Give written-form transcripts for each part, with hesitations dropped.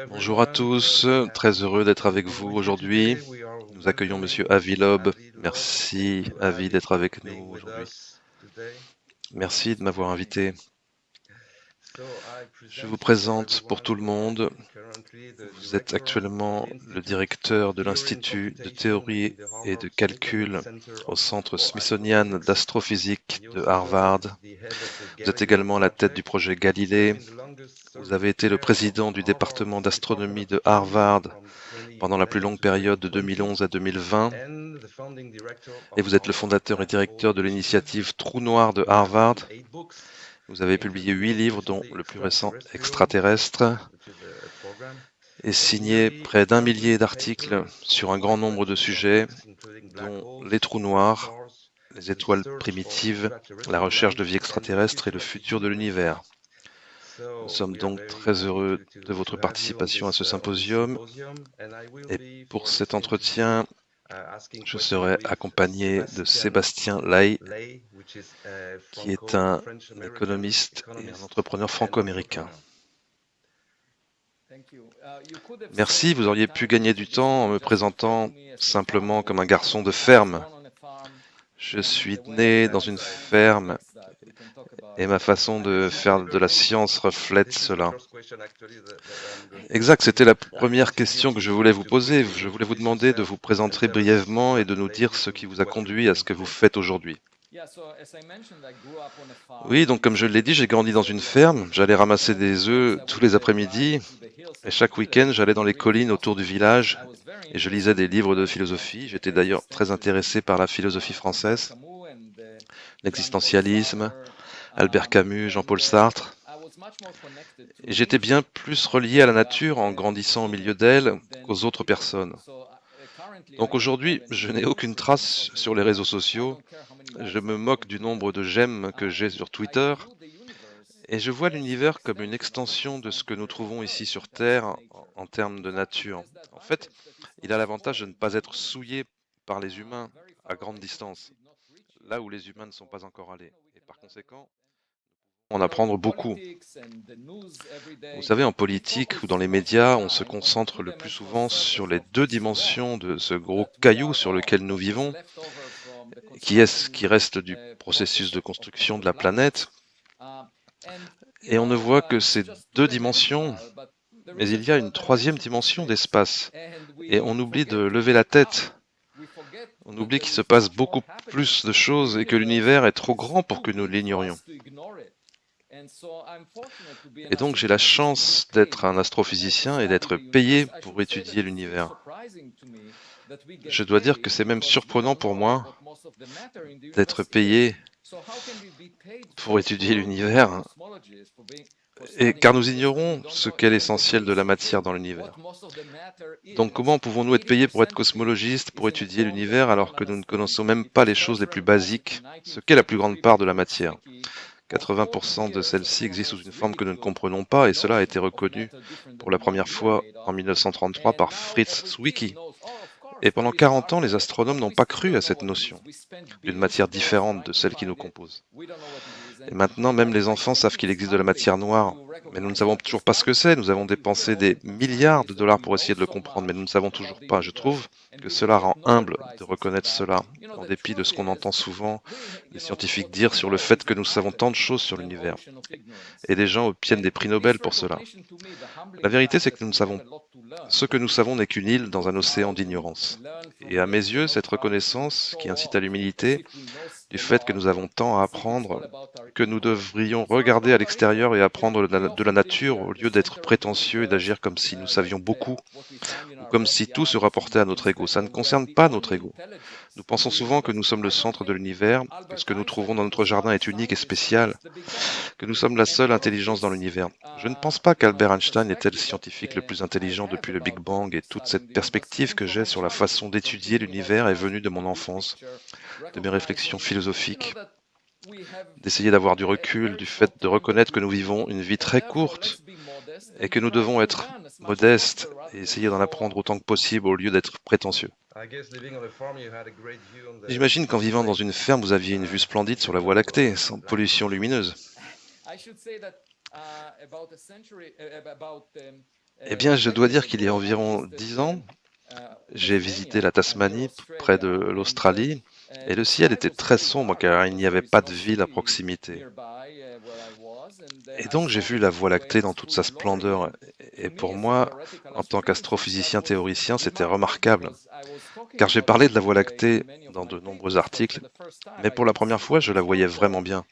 Bonjour à tous, très heureux d'être avec vous aujourd'hui. Nous accueillons Monsieur Avi Loeb. Merci Avi d'être avec nous aujourd'hui. Merci de m'avoir invité. Je vous présente pour tout le monde. Vous êtes actuellement le directeur de l'Institut de théorie et de calcul au Centre Smithsonian d'astrophysique de Harvard. Vous êtes également à la tête du projet Galilée. Vous avez été le président du département d'astronomie de Harvard pendant la plus longue période de 2011 à 2020. Et vous êtes le fondateur et directeur de l'initiative Trou Noir de Harvard. Vous avez publié 8 livres, dont le plus récent Extraterrestre, et signé près d'1 millier d'articles sur un grand nombre de sujets, dont les trous noirs, les étoiles primitives, la recherche de vie extraterrestre et le futur de l'univers. Nous sommes donc très heureux de votre participation à ce symposium. Et pour cet entretien, je serai accompagné de Sébastien Lay, qui est un économiste et un entrepreneur franco-américain. Merci, vous auriez pu gagner du temps en me présentant simplement comme un garçon de ferme. Je suis né dans une ferme et ma façon de faire de la science reflète cela. Exact, c'était la première question que je voulais vous poser. Je voulais vous demander de vous présenter brièvement et de nous dire ce qui vous a conduit à ce que vous faites aujourd'hui. Oui, donc comme je l'ai dit, j'ai grandi dans une ferme. J'allais ramasser des œufs tous les après-midi et chaque week-end, j'allais dans les collines autour du village et je lisais des livres de philosophie. J'étais d'ailleurs très intéressé par la philosophie française, l'existentialisme, Albert Camus, Jean-Paul Sartre. Et j'étais bien plus relié à la nature en grandissant au milieu d'elle qu'aux autres personnes. Donc aujourd'hui, je n'ai aucune trace sur les réseaux sociaux. Je me moque du nombre de j'aime que j'ai sur Twitter. Et je vois l'univers comme une extension de ce que nous trouvons ici sur Terre en termes de nature. En fait, il a l'avantage de ne pas être souillé par les humains à grande distance, là où les humains ne sont pas encore allés. Et par conséquent, en apprendre beaucoup. Vous savez, en politique ou dans les médias, on se concentre le plus souvent sur les deux dimensions de ce gros caillou sur lequel nous vivons, qui est ce qui reste du processus de construction de la planète. Et on ne voit que ces deux dimensions, mais il y a une troisième dimension d'espace. Et on oublie de lever la tête. On oublie qu'il se passe beaucoup plus de choses et que l'univers est trop grand pour que nous l'ignorions. Et donc j'ai la chance d'être un astrophysicien et d'être payé pour étudier l'univers. Je dois dire que c'est même surprenant pour moi d'être payé pour étudier l'univers, car nous ignorons ce qu'est l'essentiel de la matière dans l'univers. Donc comment pouvons-nous être payés pour être cosmologistes, pour étudier l'univers, alors que nous ne connaissons même pas les choses les plus basiques, ce qu'est la plus grande part de la matière? 80% de celle-ci existe sous une forme que nous ne comprenons pas, et cela a été reconnu pour la première fois en 1933 par Fritz Zwicky. Et pendant 40 ans, les astronomes n'ont pas cru à cette notion d'une matière différente de celle qui nous compose. Et maintenant, même les enfants savent qu'il existe de la matière noire, mais nous ne savons toujours pas ce que c'est. Nous avons dépensé des milliards de dollars pour essayer de le comprendre, mais nous ne savons toujours pas. Je trouve que cela rend humble de reconnaître cela, en dépit de ce qu'on entend souvent les scientifiques dire sur le fait que nous savons tant de choses sur l'univers. Et des gens obtiennent des prix Nobel pour cela. La vérité, c'est que nous ne savons pas. Ce que nous savons n'est qu'une île dans un océan d'ignorance. Et à mes yeux, cette reconnaissance qui incite à l'humilité, du fait que nous avons tant à apprendre, que nous devrions regarder à l'extérieur et apprendre de la nature au lieu d'être prétentieux et d'agir comme si nous savions beaucoup, ou comme si tout se rapportait à notre ego. Ça ne concerne pas notre ego. Nous pensons souvent que nous sommes le centre de l'univers, que ce que nous trouvons dans notre jardin est unique et spécial, que nous sommes la seule intelligence dans l'univers. Je ne pense pas qu'Albert Einstein était le scientifique le plus intelligent depuis le Big Bang, et toute cette perspective que j'ai sur la façon d'étudier l'univers est venue de mon enfance, de mes réflexions philosophiques, d'essayer d'avoir du recul, du fait de reconnaître que nous vivons une vie très courte et que nous devons être modestes et essayer d'en apprendre autant que possible au lieu d'être prétentieux. J'imagine qu'en vivant dans une ferme, vous aviez une vue splendide sur la Voie lactée, sans pollution lumineuse. Eh bien, je dois dire qu'il y a environ 10 ans, j'ai visité la Tasmanie, près de l'Australie, et le ciel était très sombre car il n'y avait pas de ville à proximité. Et donc j'ai vu la Voie lactée dans toute sa splendeur. Et pour moi, en tant qu'astrophysicien théoricien, c'était remarquable. Car j'ai parlé de la Voie lactée dans de nombreux articles, mais pour la première fois, je la voyais vraiment bien.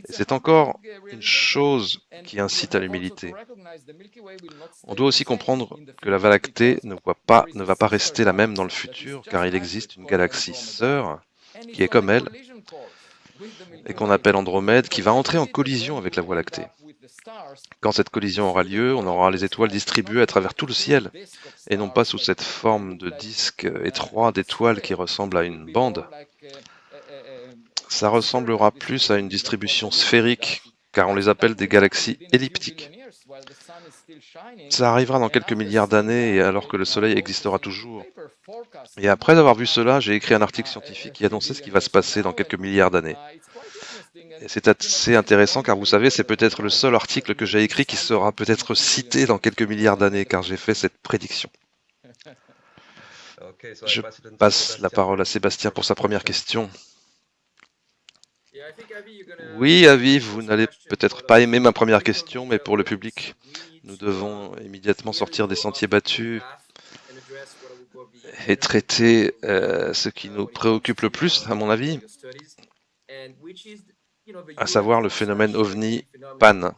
Et c'est encore une chose qui incite à l'humilité. On doit aussi comprendre que la Voie lactée ne va pas rester la même dans le futur, car il existe une galaxie sœur qui est comme elle, et qu'on appelle Andromède, qui va entrer en collision avec la Voie lactée. Quand cette collision aura lieu, on aura les étoiles distribuées à travers tout le ciel, et non pas sous cette forme de disque étroit d'étoiles qui ressemble à une bande. Ça ressemblera plus à une distribution sphérique, car on les appelle des galaxies elliptiques. Ça arrivera dans quelques milliards d'années, alors que le Soleil existera toujours. Et après avoir vu cela, j'ai écrit un article scientifique qui annonçait ce qui va se passer dans quelques milliards d'années. Et c'est assez intéressant car vous savez, c'est peut-être le seul article que j'ai écrit qui sera peut-être cité dans quelques milliards d'années car j'ai fait cette prédiction. Je passe la parole à Sébastien pour sa première question. Oui, Aviv, vous n'allez peut-être pas aimer ma première question, mais pour le public, nous devons immédiatement sortir des sentiers battus et traiter ce qui nous préoccupe le plus, à mon avis, à savoir le phénomène OVNI-PAN.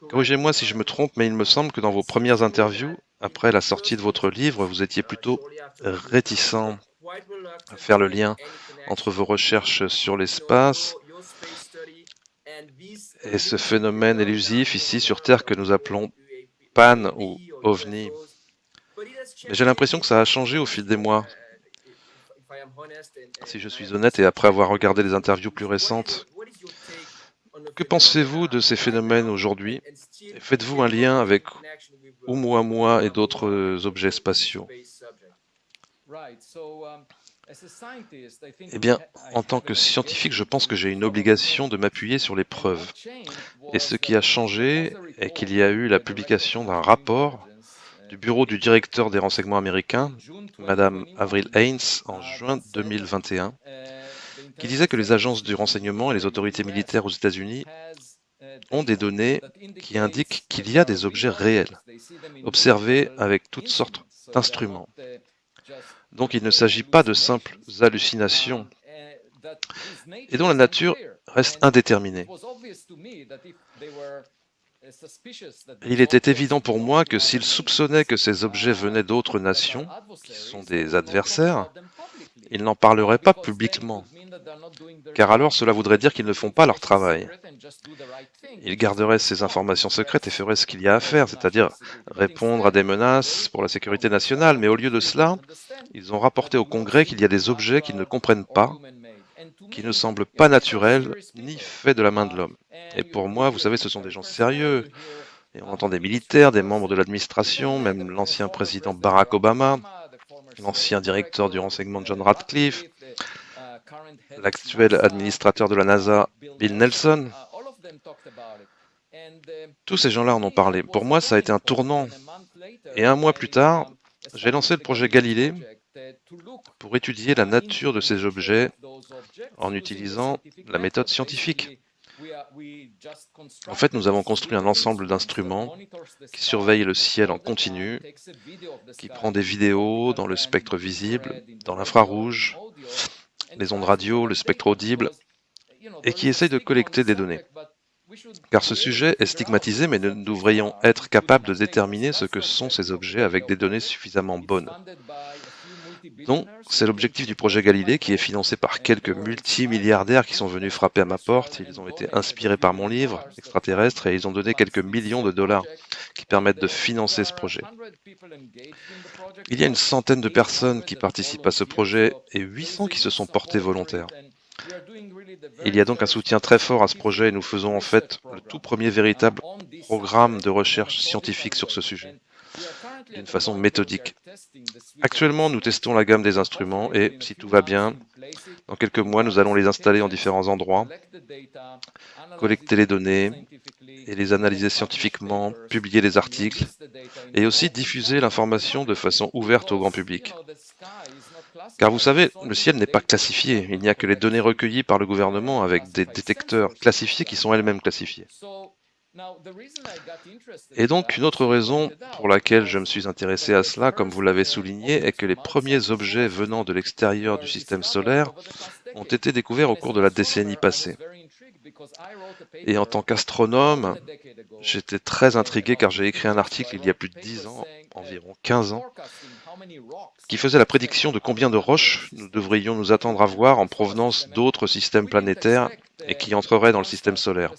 Corrigez-moi si je me trompe, mais il me semble que dans vos premières interviews, après la sortie de votre livre, vous étiez plutôt réticent à faire le lien entre vos recherches sur l'espace et ce phénomène élusif ici sur Terre que nous appelons PAN ou OVNI. Mais j'ai l'impression que ça a changé au fil des mois. Si je suis honnête et après avoir regardé les interviews plus récentes, que pensez-vous de ces phénomènes aujourd'hui? Faites-vous un lien avec Oumuamua et d'autres objets spatiaux? Eh bien, en tant que scientifique, je pense que j'ai une obligation de m'appuyer sur les preuves. Et ce qui a changé est qu'il y a eu la publication d'un rapport du bureau du directeur des renseignements américains, Madame Avril Haines, en juin 2021, qui disait que les agences du renseignement et les autorités militaires aux États-Unis ont des données qui indiquent qu'il y a des objets réels, observés avec toutes sortes d'instruments. Donc il ne s'agit pas de simples hallucinations, et dont la nature reste indéterminée. Il était évident pour moi que s'ils soupçonnaient que ces objets venaient d'autres nations, qui sont des adversaires, ils n'en parleraient pas publiquement, car alors cela voudrait dire qu'ils ne font pas leur travail. Ils garderaient ces informations secrètes et feraient ce qu'il y a à faire, c'est-à-dire répondre à des menaces pour la sécurité nationale, mais au lieu de cela, ils ont rapporté au Congrès qu'il y a des objets qu'ils ne comprennent pas, qui ne semblent pas naturels, ni faits de la main de l'homme. Et pour moi, vous savez, ce sont des gens sérieux. Et on entend des militaires, des membres de l'administration, même l'ancien président Barack Obama, l'ancien directeur du renseignement John Radcliffe, l'actuel administrateur de la NASA Bill Nelson. Tous ces gens-là en ont parlé. Pour moi, ça a été un tournant. Et un mois plus tard, j'ai lancé le projet Galilée pour étudier la nature de ces objets en utilisant la méthode scientifique. En fait, nous avons construit un ensemble d'instruments qui surveillent le ciel en continu, qui prend des vidéos dans le spectre visible, dans l'infrarouge, les ondes radio, le spectre audible, et qui essaye de collecter des données. Car ce sujet est stigmatisé, mais nous devrions être capables de déterminer ce que sont ces objets avec des données suffisamment bonnes. Donc, c'est l'objectif du projet Galilée qui est financé par quelques multimilliardaires qui sont venus frapper à ma porte. Ils ont été inspirés par mon livre, Extraterrestre, et ils ont donné quelques millions de dollars qui permettent de financer ce projet. Il y a une centaine de personnes qui participent à ce projet et 800 qui se sont portés volontaires. Il y a donc un soutien très fort à ce projet et nous faisons en fait le tout premier véritable programme de recherche scientifique sur ce sujet. d'une façon méthodique. Actuellement, nous testons la gamme des instruments et, si tout va bien, dans quelques mois, nous allons les installer en différents endroits, collecter les données et les analyser scientifiquement, publier les articles et aussi diffuser l'information de façon ouverte au grand public. Car vous savez, le ciel n'est pas classifié, il n'y a que les données recueillies par le gouvernement avec des détecteurs classifiés qui sont elles-mêmes classifiés. Et donc, une autre raison pour laquelle je me suis intéressé à cela, comme vous l'avez souligné, est que les premiers objets venant de l'extérieur du système solaire ont été découverts au cours de la décennie passée. Et en tant qu'astronome, j'étais très intrigué car j'ai écrit un article il y a plus de 10 ans, environ 15 ans, qui faisait la prédiction de combien de roches nous devrions nous attendre à voir en provenance d'autres systèmes planétaires et qui entreraient dans le système solaire.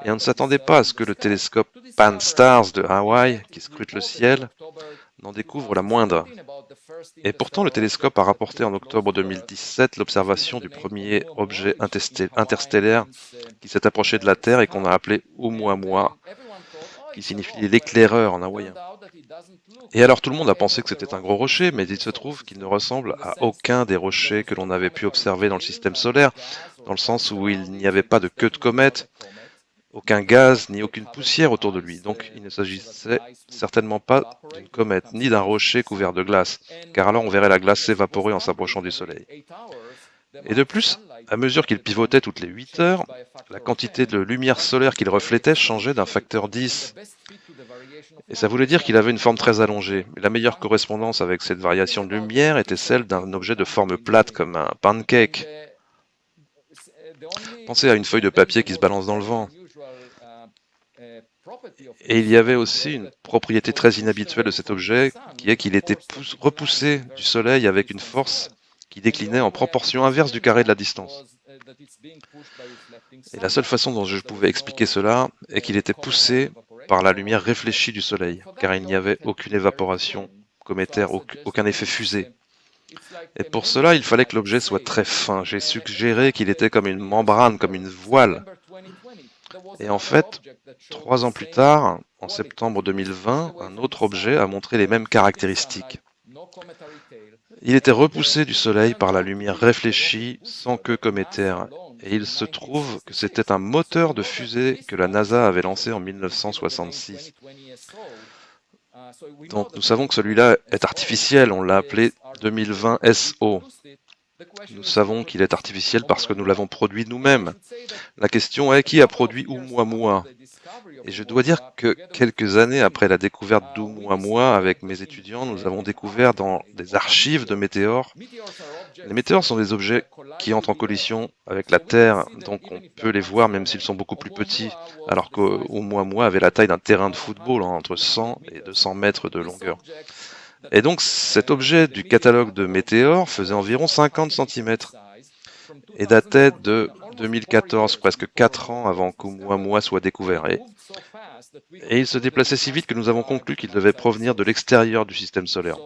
Et on ne s'attendait pas à ce que le télescope Pan-STARRS de Hawaï, qui scrute le ciel, n'en découvre la moindre. Et pourtant, le télescope a rapporté en octobre 2017 l'observation du premier objet interstellaire qui s'est approché de la Terre et qu'on a appelé Oumuamua, qui signifie l'éclaireur en hawaïen. Et alors tout le monde a pensé que c'était un gros rocher, mais il se trouve qu'il ne ressemble à aucun des rochers que l'on avait pu observer dans le système solaire, dans le sens où il n'y avait pas de queue de comète, aucun gaz ni aucune poussière autour de lui. Donc il ne s'agissait certainement pas d'une comète, ni d'un rocher couvert de glace, car alors on verrait la glace s'évaporer en s'approchant du Soleil. Et de plus, à mesure qu'il pivotait toutes les 8 heures, la quantité de lumière solaire qu'il reflétait changeait d'un facteur 10. Et ça voulait dire qu'il avait une forme très allongée. Mais la meilleure correspondance avec cette variation de lumière était celle d'un objet de forme plate comme un pancake. Pensez à une feuille de papier qui se balance dans le vent. Et il y avait aussi une propriété très inhabituelle de cet objet, qui est qu'il était repoussé du Soleil avec une force qui déclinait en proportion inverse du carré de la distance. Et la seule façon dont je pouvais expliquer cela est qu'il était poussé par la lumière réfléchie du Soleil, car il n'y avait aucune évaporation cométaire, aucun effet fusée. Et pour cela, il fallait que l'objet soit très fin. J'ai suggéré qu'il était comme une membrane, comme une voile. Et en fait, 3 ans plus tard, en septembre 2020, un autre objet a montré les mêmes caractéristiques. Il était repoussé du Soleil par la lumière réfléchie sans queue cométaire, et il se trouve que c'était un moteur de fusée que la NASA avait lancé en 1966. Donc nous savons que celui-là est artificiel, on l'a appelé 2020 SO. Nous savons qu'il est artificiel parce que nous l'avons produit nous-mêmes. La question est qui a produit Oumuamua? Et je dois dire que quelques années après la découverte d'Oumuamua, avec mes étudiants, nous avons découvert dans des archives de météores. Les météores sont des objets qui entrent en collision avec la Terre, donc on peut les voir même s'ils sont beaucoup plus petits, alors qu'Oumuamua avait la taille d'un terrain de football, entre 100 et 200 mètres de longueur. Et donc cet objet du catalogue de météores faisait environ 50 cm et datait de 2014, presque 4 ans avant qu'Oumuamua soit découvert. Et il se déplaçait si vite que nous avons conclu qu'il devait provenir de l'extérieur du système solaire.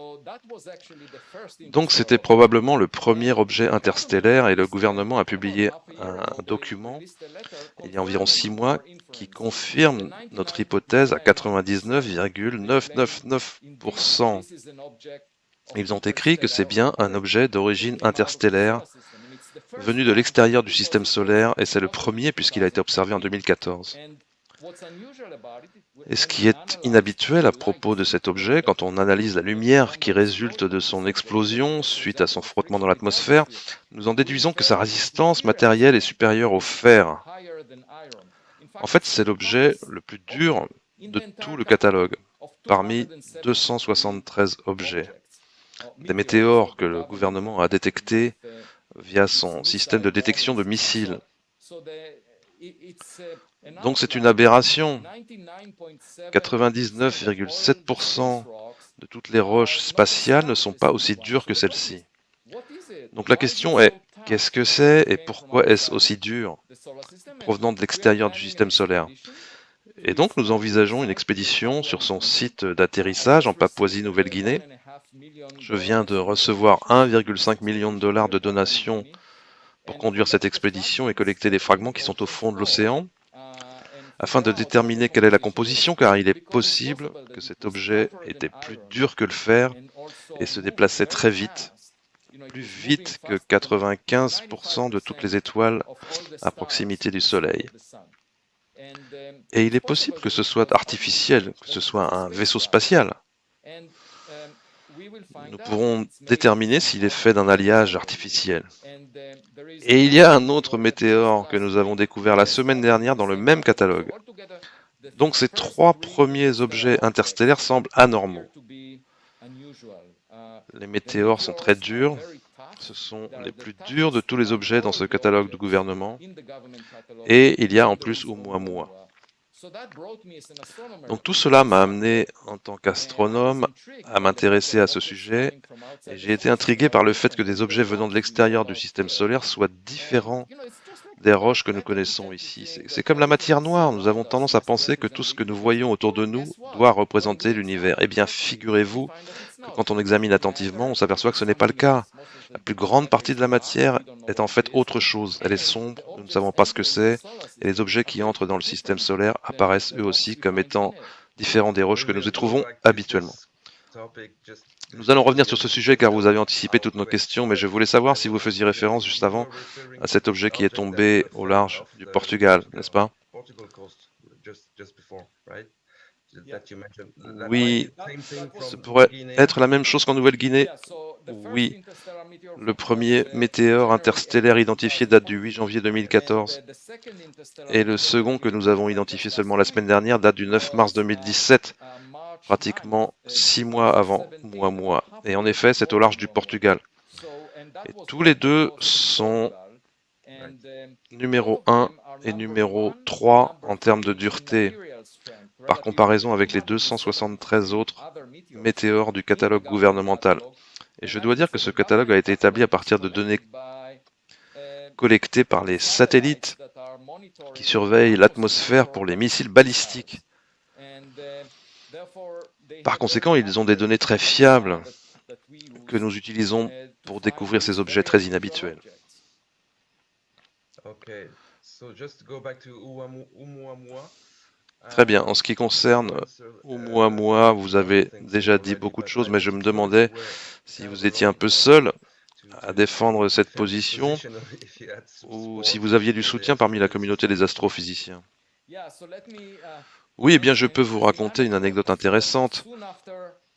Donc c'était probablement le premier objet interstellaire et le gouvernement a publié un document il y a environ 6 mois qui confirme notre hypothèse à 99,999%. Ils ont écrit que c'est bien un objet d'origine interstellaire venu de l'extérieur du système solaire et c'est le premier puisqu'il a été observé en 2014. Et ce qui est inhabituel à propos de cet objet, quand on analyse la lumière qui résulte de son explosion suite à son frottement dans l'atmosphère, nous en déduisons que sa résistance matérielle est supérieure au fer. En fait, c'est l'objet le plus dur de tout le catalogue, parmi 273 objets. Des météores que le gouvernement a détectés via son système de détection de missiles. Donc c'est une aberration. 99,7% de toutes les roches spatiales ne sont pas aussi dures que celle-ci. Donc la question est, qu'est-ce que c'est et pourquoi est-ce aussi dur, provenant de l'extérieur du système solaire? Et donc nous envisageons une expédition sur son site d'atterrissage en Papouasie-Nouvelle-Guinée. Je viens de recevoir 1,5 million de dollars de donations pour conduire cette expédition et collecter les fragments qui sont au fond de l'océan. afin de déterminer quelle est la composition, car il est possible que cet objet était plus dur que le fer et se déplaçait très vite, plus vite que 95% de toutes les étoiles à proximité du Soleil. Et il est possible que ce soit artificiel, que ce soit un vaisseau spatial. Nous pourrons déterminer s'il est fait d'un alliage artificiel. Et il y a un autre météore que nous avons découvert la semaine dernière dans le même catalogue. Donc ces trois premiers objets interstellaires semblent anormaux. Les météores sont très durs. Ce sont les plus durs de tous les objets dans ce catalogue du gouvernement. Et il y a en plus Oumuamua. Donc tout cela m'a amené, en tant qu'astronome, à m'intéresser à ce sujet, et j'ai été intrigué par le fait que des objets venant de l'extérieur du système solaire soient différents des roches que nous connaissons ici. C'est comme la matière noire, nous avons tendance à penser que tout ce que nous voyons autour de nous doit représenter l'univers. Eh bien, figurez-vous que quand on examine attentivement, on s'aperçoit que ce n'est pas le cas. La plus grande partie de la matière est en fait autre chose. Elle est sombre, nous ne savons pas ce que c'est, et les objets qui entrent dans le système solaire apparaissent eux aussi comme étant différents des roches que nous y trouvons habituellement. Nous allons revenir sur ce sujet car vous avez anticipé toutes nos questions, mais je voulais savoir si vous faisiez référence juste avant à cet objet qui est tombé au large du Portugal, n'est-ce pas? Oui, ce pourrait être la même chose qu'en Nouvelle-Guinée. Oui, le premier météore interstellaire identifié date du 8 janvier 2014 et le second que nous avons identifié seulement la semaine dernière date du 9 mars 2017, pratiquement 6 mois avant Oumuamua. Et en effet, c'est au large du Portugal. Et tous les deux sont numéro 1 et numéro 3 en termes de dureté, par comparaison avec les 273 autres météores du catalogue gouvernemental. Et je dois dire que ce catalogue a été établi à partir de données collectées par les satellites qui surveillent l'atmosphère pour les missiles balistiques. Par conséquent, ils ont des données très fiables que nous utilisons pour découvrir ces objets très inhabituels. Très bien. En ce qui concerne Oumuamua, vous avez déjà dit beaucoup de choses, mais je me demandais si vous étiez un peu seul à défendre cette position ou si vous aviez du soutien parmi la communauté des astrophysiciens. Oui, eh bien, je peux vous raconter une anecdote intéressante.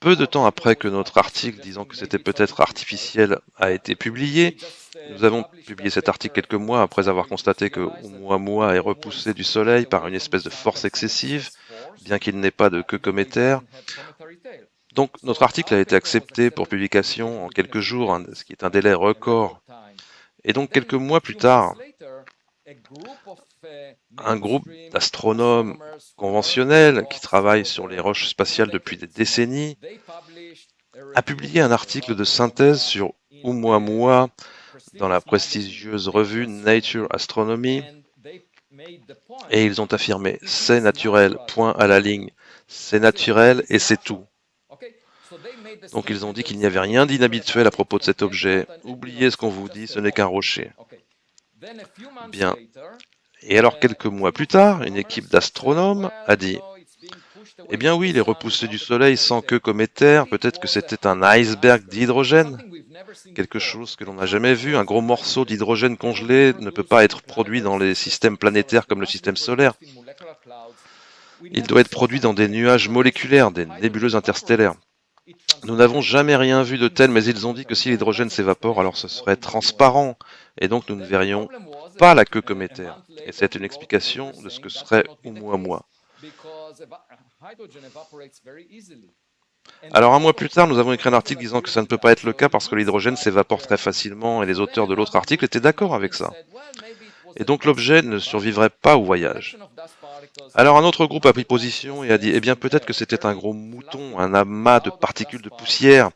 Peu de temps après que notre article disant que c'était peut-être artificiel a été publié, nous avons publié cet article quelques mois après avoir constaté que Oumuamua est repoussé du Soleil par une espèce de force excessive, bien qu'il n'ait pas de queue cométaire. Donc notre article a été accepté pour publication en quelques jours, ce qui est un délai record. Et donc quelques mois plus tard, un groupe d'astronomes conventionnels qui travaillent sur les roches spatiales depuis des décennies a publié un article de synthèse sur Oumuamua dans la prestigieuse revue Nature Astronomy et ils ont affirmé « c'est naturel, point à la ligne, c'est naturel et c'est tout ». Donc ils ont dit qu'il n'y avait rien d'inhabituel à propos de cet objet. Oubliez ce qu'on vous dit, ce n'est qu'un rocher. Bien. Et alors quelques mois plus tard, une équipe d'astronomes a dit « Eh bien oui, il est repoussé du Soleil sans queue cométaire, peut-être que c'était un iceberg d'hydrogène, quelque chose que l'on n'a jamais vu, un gros morceau d'hydrogène congelé ne peut pas être produit dans les systèmes planétaires comme le système solaire. Il doit être produit dans des nuages moléculaires, des nébuleuses interstellaires. Nous n'avons jamais rien vu de tel, mais ils ont dit que si l'hydrogène s'évapore, alors ce serait transparent, et donc nous ne verrions pas la queue cométaire. Et c'est une explication de ce que serait Oumuamua. Alors un mois plus tard, nous avons écrit un article disant que ça ne peut pas être le cas parce que l'hydrogène s'évapore très facilement, et les auteurs de l'autre article étaient d'accord avec ça. Et donc l'objet ne survivrait pas au voyage. Alors un autre groupe a pris position et a dit « Eh bien peut-être que c'était un gros mouton, un amas de particules de poussière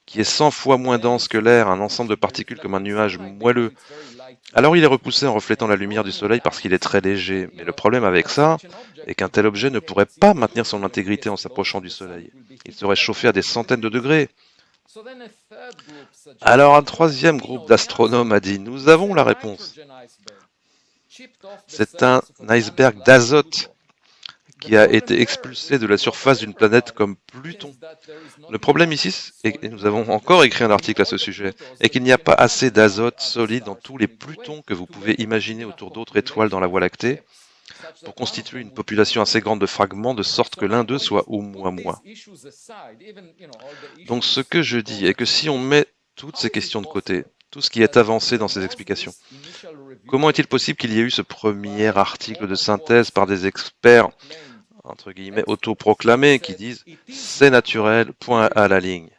qui est 100 fois moins dense que l'air, un ensemble de particules comme un nuage moelleux. Alors il est repoussé en reflétant la lumière du soleil parce qu'il est très léger. Mais le problème avec ça est qu'un tel objet ne pourrait pas maintenir son intégrité en s'approchant du soleil. Il serait chauffé à des centaines de degrés. Alors un troisième groupe d'astronomes a dit « Nous avons la réponse. C'est un iceberg d'azote qui a été expulsé de la surface d'une planète comme Pluton. Le problème ici, et nous avons encore écrit un article à ce sujet, est qu'il n'y a pas assez d'azote solide dans tous les Plutons que vous pouvez imaginer autour d'autres étoiles dans la Voie lactée pour constituer une population assez grande de fragments de sorte que l'un d'eux soit au moins. Donc ce que je dis est que si on met toutes ces questions de côté, tout ce qui est avancé dans ces explications, comment est-il possible qu'il y ait eu ce premier article de synthèse par des experts, entre guillemets, autoproclamés, qui disent « c'est naturel, point à la ligne ».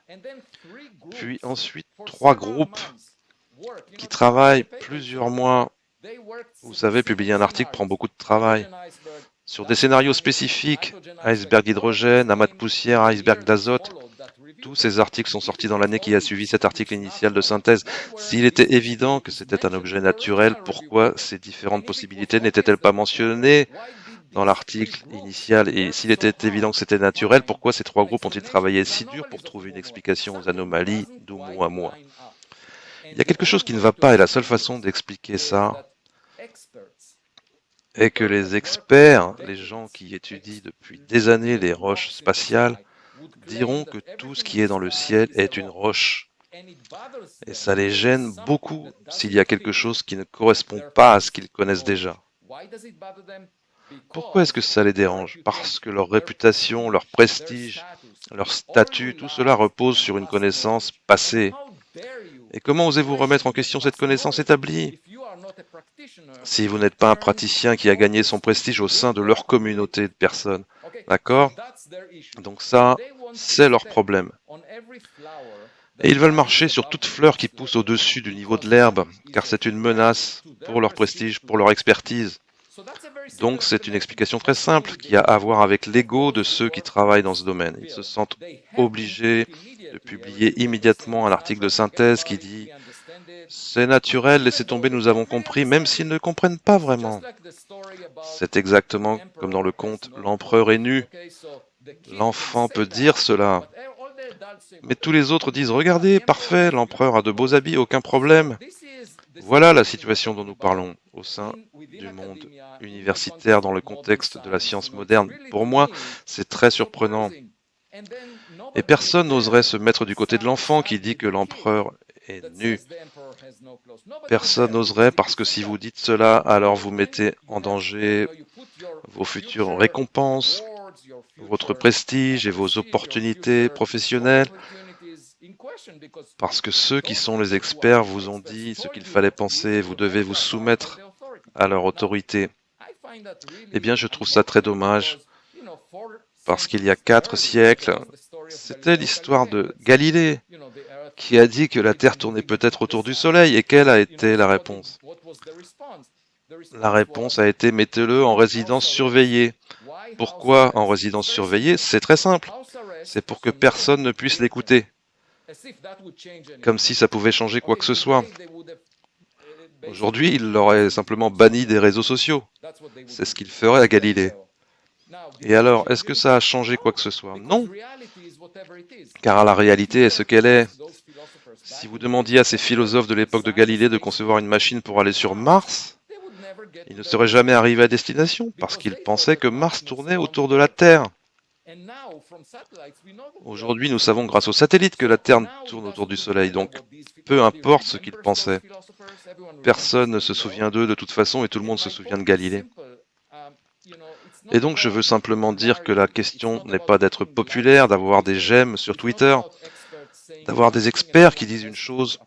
Puis ensuite, 3 groupes qui travaillent plusieurs mois. Vous savez, publier un article prend beaucoup de travail. Sur des scénarios spécifiques, iceberg d'hydrogène, amas de poussière, iceberg d'azote, tous ces articles sont sortis dans l'année qui a suivi cet article initial de synthèse. S'il était évident que c'était un objet naturel, pourquoi ces différentes possibilités n'étaient-elles pas mentionnées dans l'article initial? Et s'il était évident que c'était naturel, pourquoi ces 3 groupes ont-ils travaillé si dur pour trouver une explication aux anomalies d'où mois? Il y a quelque chose qui ne va pas et la seule façon d'expliquer ça est que les experts, les gens qui étudient depuis des années les roches spatiales, diront que tout ce qui est dans le ciel est une roche. Et ça les gêne beaucoup s'il y a quelque chose qui ne correspond pas à ce qu'ils connaissent déjà. Pourquoi est-ce que ça les dérange? Parce que leur réputation, leur prestige, leur statut, tout cela repose sur une connaissance passée. Et comment osez-vous remettre en question cette connaissance établie? Si vous n'êtes pas un praticien qui a gagné son prestige au sein de leur communauté de personnes. D'accord? Donc ça, c'est leur problème. Et ils veulent marcher sur toute fleur qui pousse au-dessus du niveau de l'herbe, car c'est une menace pour leur prestige, pour leur expertise. Donc c'est une explication très simple qui a à voir avec l'ego de ceux qui travaillent dans ce domaine. Ils se sentent obligés de publier immédiatement un article de synthèse qui dit « c'est naturel, laissez tomber, nous avons compris », même s'ils ne comprennent pas vraiment. C'est exactement comme dans le conte « L'empereur est nu ». L'enfant peut dire cela, mais tous les autres disent « regardez, parfait, l'empereur a de beaux habits, aucun problème ». Voilà la situation dont nous parlons au sein du monde universitaire dans le contexte de la science moderne. Pour moi, c'est très surprenant. Et personne n'oserait se mettre du côté de l'enfant qui dit que l'empereur est nu. Personne n'oserait parce que si vous dites cela, alors vous mettez en danger vos futures récompenses, votre prestige et vos opportunités professionnelles. Parce que ceux qui sont les experts vous ont dit ce qu'il fallait penser, vous devez vous soumettre à leur autorité. Eh bien, je trouve ça très dommage, parce qu'il y a 4 siècles, c'était l'histoire de Galilée, qui a dit que la Terre tournait peut-être autour du Soleil. Et quelle a été la réponse? La réponse a été « mettez-le en résidence surveillée ». Pourquoi en résidence surveillée? C'est très simple. C'est pour que personne ne puisse l'écouter. Comme si ça pouvait changer quoi que ce soit. Aujourd'hui, il l'aurait simplement banni des réseaux sociaux. C'est ce qu'il ferait à Galilée. Et alors, est-ce que ça a changé quoi que ce soit? Non. Car la réalité est ce qu'elle est. Si vous demandiez à ces philosophes de l'époque de Galilée de concevoir une machine pour aller sur Mars, ils ne seraient jamais arrivés à destination, parce qu'ils pensaient que Mars tournait autour de la Terre. Aujourd'hui, nous savons grâce aux satellites que la Terre tourne autour du Soleil, donc peu importe ce qu'ils pensaient. Personne ne se souvient d'eux de toute façon et tout le monde se souvient de Galilée. Et donc je veux simplement dire que la question n'est pas d'être populaire, d'avoir des j'aime sur Twitter, d'avoir des experts qui disent une chose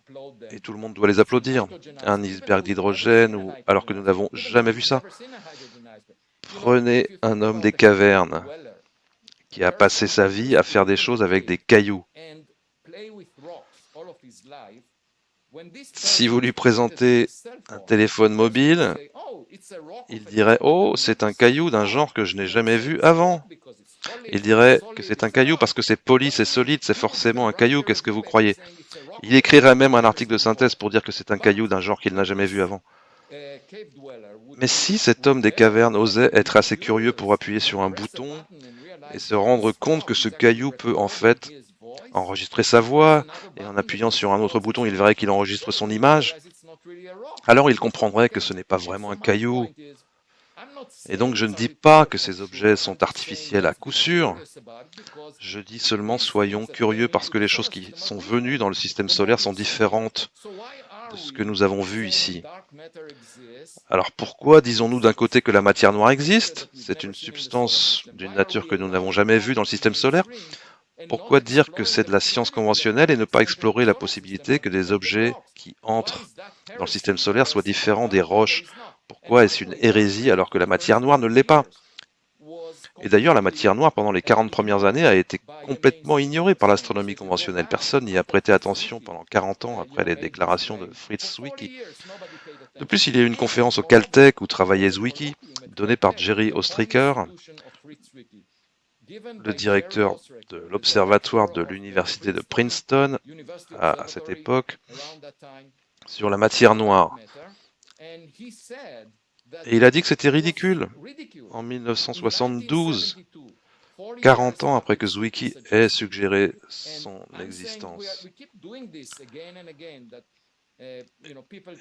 et tout le monde doit les applaudir. Un iceberg d'hydrogène, ou alors que nous n'avons jamais vu ça. Prenez un homme des cavernes qui a passé sa vie à faire des choses avec des cailloux. Si vous lui présentez un téléphone mobile, il dirait « Oh, c'est un caillou d'un genre que je n'ai jamais vu avant ». Il dirait que c'est un caillou parce que c'est poli, c'est solide, c'est forcément un caillou, qu'est-ce que vous croyez? Il écrirait même un article de synthèse pour dire que c'est un caillou d'un genre qu'il n'a jamais vu avant. Mais si cet homme des cavernes osait être assez curieux pour appuyer sur un bouton et se rendre compte que ce caillou peut en fait enregistrer sa voix, et en appuyant sur un autre bouton, il verrait qu'il enregistre son image, alors il comprendrait que ce n'est pas vraiment un caillou. Et donc je ne dis pas que ces objets sont artificiels à coup sûr, je dis seulement soyons curieux parce que les choses qui sont venues dans le système solaire sont différentes de ce que nous avons vu ici. Alors pourquoi disons-nous d'un côté que la matière noire existe? C'est une substance d'une nature que nous n'avons jamais vue dans le système solaire. Pourquoi dire que c'est de la science conventionnelle et ne pas explorer la possibilité que des objets qui entrent dans le système solaire soient différents des roches? Pourquoi est-ce une hérésie alors que la matière noire ne l'est pas? Et d'ailleurs, la matière noire, pendant les 40 premières années, a été complètement ignorée par l'astronomie conventionnelle. Personne n'y a prêté attention pendant 40 ans après les déclarations de Fritz Zwicky. De plus, il y a eu une conférence au Caltech où travaillait Zwicky, donnée par Jerry Ostriker, le directeur de l'observatoire de l'université de Princeton à cette époque, sur la matière noire. Et il a dit que c'était ridicule. En 1972, 40 ans après que Zwicky ait suggéré son existence. Et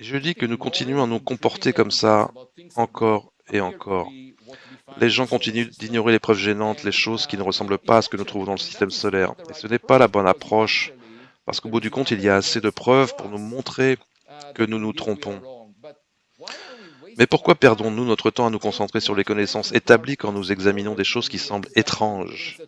je dis que nous continuons à nous comporter comme ça encore et encore. Les gens continuent d'ignorer les preuves gênantes, les choses qui ne ressemblent pas à ce que nous trouvons dans le système solaire. Et ce n'est pas la bonne approche, parce qu'au bout du compte, il y a assez de preuves pour nous montrer que nous nous trompons. Mais pourquoi perdons-nous notre temps à nous concentrer sur les connaissances établies quand nous examinons des choses qui semblent étranges?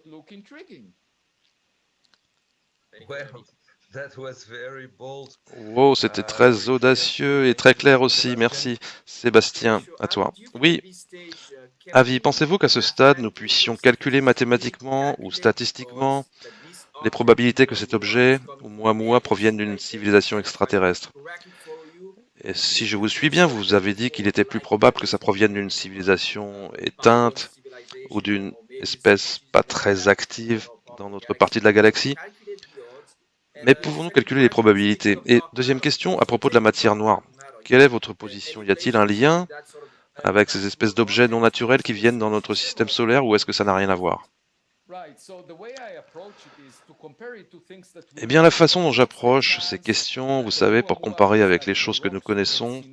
Wow, c'était très audacieux et très clair aussi. Merci, Sébastien. À toi. Oui, Avi, pensez-vous qu'à ce stade, nous puissions calculer mathématiquement ou statistiquement les probabilités que cet objet, ou Muamua, provienne d'une civilisation extraterrestre? Et si je vous suis bien, vous avez dit qu'il était plus probable que ça provienne d'une civilisation éteinte ou d'une espèce pas très active dans notre partie de la galaxie. Mais pouvons-nous calculer les probabilités? Et deuxième question, à propos de la matière noire, quelle est votre position? Y a-t-il un lien avec ces espèces d'objets non naturels qui viennent dans notre système solaire ou est-ce que ça n'a rien à voir? Eh bien, la façon dont j'approche ces questions, vous savez, pour comparer avec les choses que nous connaissons,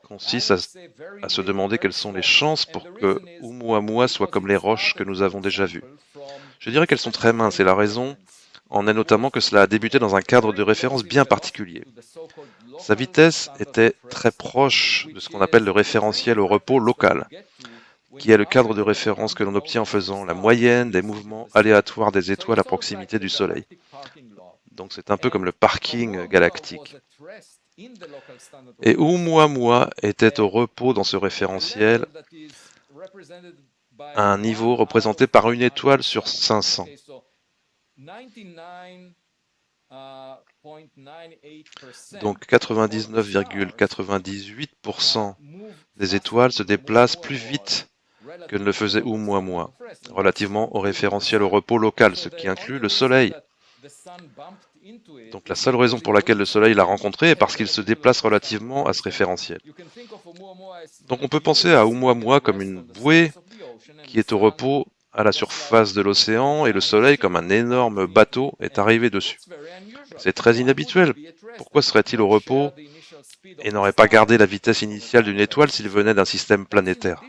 consiste à se demander quelles sont les chances pour que Oumuamua soit comme les roches que nous avons déjà vues. Je dirais qu'elles sont très minces et la raison en est notamment que cela a débuté dans un cadre de référence bien particulier. Sa vitesse était très proche de ce qu'on appelle le référentiel au repos local, qui est le cadre de référence que l'on obtient en faisant la moyenne des mouvements aléatoires des étoiles à proximité du Soleil. Donc c'est un peu comme le parking galactique. Et Oumuamua était au repos dans ce référentiel à un niveau représenté par une étoile sur 500. Donc 99,98% des étoiles se déplacent plus vite que ne le faisait Oumuamua, relativement au référentiel au repos local, ce qui inclut le Soleil. Donc la seule raison pour laquelle le Soleil l'a rencontré est parce qu'il se déplace relativement à ce référentiel. Donc on peut penser à Oumuamua comme une bouée qui est au repos à la surface de l'océan et le Soleil, comme un énorme bateau, est arrivé dessus. C'est très inhabituel. Pourquoi serait-il au repos et n'aurait pas gardé la vitesse initiale d'une étoile s'il venait d'un système planétaire?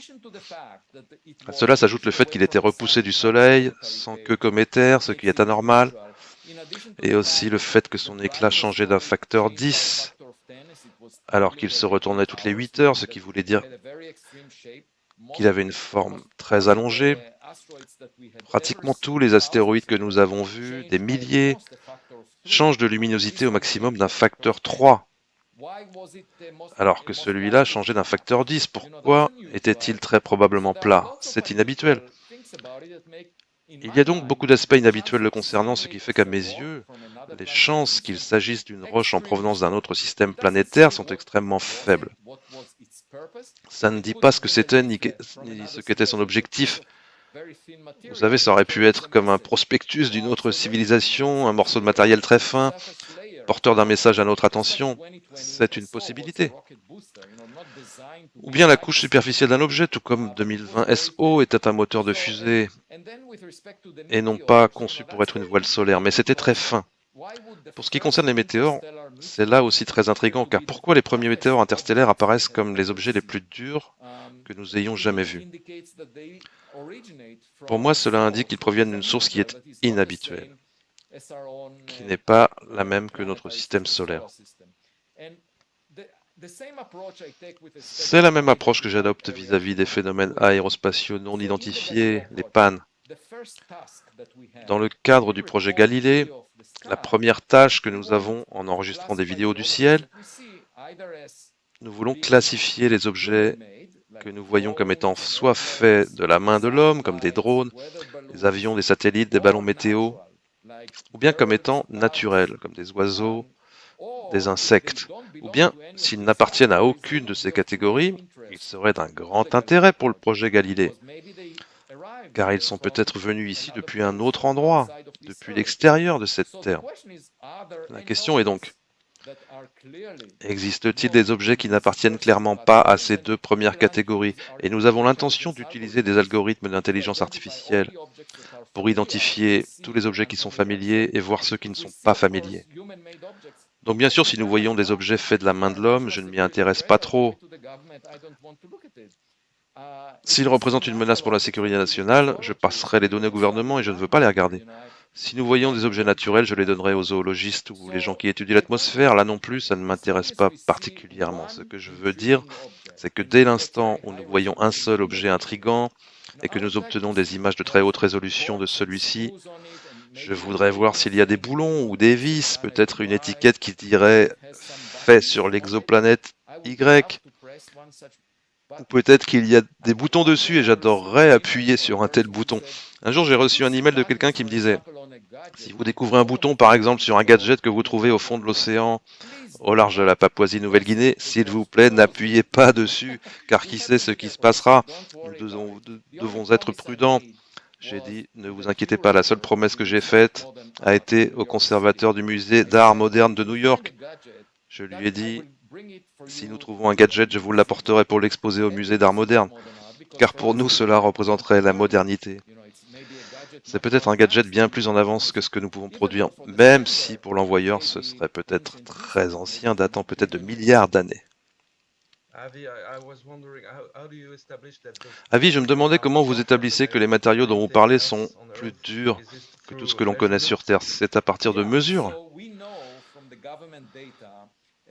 À cela s'ajoute le fait qu'il était repoussé du Soleil, sans queue cométaire, ce qui est anormal, et aussi le fait que son éclat changeait d'un facteur 10, alors qu'il se retournait toutes les 8 heures, ce qui voulait dire qu'il avait une forme très allongée. Pratiquement tous les astéroïdes que nous avons vus, des milliers, changent de luminosité au maximum d'un facteur 3, alors que celui-là changeait d'un facteur 10. Pourquoi était-il très probablement plat? C'est inhabituel. Il y a donc beaucoup d'aspects inhabituels le concernant, ce qui fait qu'à mes yeux, les chances qu'il s'agisse d'une roche en provenance d'un autre système planétaire sont extrêmement faibles. Ça ne dit pas ce que c'était ni ce qu'était son objectif. Vous savez, ça aurait pu être comme un prospectus d'une autre civilisation, un morceau de matériel très fin, porteur d'un message à notre attention. C'est une possibilité. Ou bien la couche superficielle d'un objet, tout comme 2020 SO était un moteur de fusée et non pas conçu pour être une voile solaire, mais c'était très fin. Pour ce qui concerne les météores, c'est là aussi très intriguant, car pourquoi les premiers météores interstellaires apparaissent comme les objets les plus durs que nous ayons jamais vus? Pour moi, cela indique qu'ils proviennent d'une source qui est inhabituelle, qui n'est pas la même que notre système solaire. C'est la même approche que j'adopte vis-à-vis des phénomènes aérospatiaux non identifiés, les pannes. Dans le cadre du projet Galilée, la première tâche que nous avons en enregistrant des vidéos du ciel, nous voulons classifier les objets que nous voyons comme étant soit faits de la main de l'homme, comme des drones, des avions, des satellites, des ballons météo, ou bien comme étant naturels, comme des oiseaux, des insectes, ou bien, s'ils n'appartiennent à aucune de ces catégories, ils seraient d'un grand intérêt pour le projet Galilée, car ils sont peut-être venus ici depuis un autre endroit, depuis l'extérieur de cette Terre. La question est donc, existe-t-il des objets qui n'appartiennent clairement pas à ces deux premières catégories? Et nous avons l'intention d'utiliser des algorithmes d'intelligence artificielle pour identifier tous les objets qui sont familiers et voir ceux qui ne sont pas familiers. Donc bien sûr, si nous voyons des objets faits de la main de l'homme, je ne m'y intéresse pas trop. S'ils représentent une menace pour la sécurité nationale, je passerai les données au gouvernement et je ne veux pas les regarder. Si nous voyons des objets naturels, je les donnerai aux zoologistes ou les gens qui étudient l'atmosphère. Là non plus, ça ne m'intéresse pas particulièrement. Ce que je veux dire, c'est que dès l'instant où nous voyons un seul objet intrigant et que nous obtenons des images de très haute résolution de celui-ci, je voudrais voir s'il y a des boulons ou des vis, peut-être une étiquette qui dirait « fait sur l'exoplanète Y », ou peut-être qu'il y a des boutons dessus et j'adorerais appuyer sur un tel bouton. Un jour, j'ai reçu un email de quelqu'un qui me disait « Si vous découvrez un bouton, par exemple, sur un gadget que vous trouvez au fond de l'océan, au large de la Papouasie-Nouvelle-Guinée, s'il vous plaît, n'appuyez pas dessus, car qui sait ce qui se passera. Nous devons être prudents. » J'ai dit, ne vous inquiétez pas, la seule promesse que j'ai faite a été au conservateur du musée d'art moderne de New York. Je lui ai dit, si nous trouvons un gadget, je vous l'apporterai pour l'exposer au musée d'art moderne, car pour nous, cela représenterait la modernité. C'est peut-être un gadget bien plus en avance que ce que nous pouvons produire, même si pour l'envoyeur, ce serait peut-être très ancien, datant peut-être de milliards d'années. Avi, je me demandais comment vous établissez que les matériaux dont vous parlez sont plus durs que tout ce que l'on connaît sur Terre. C'est à partir de mesures?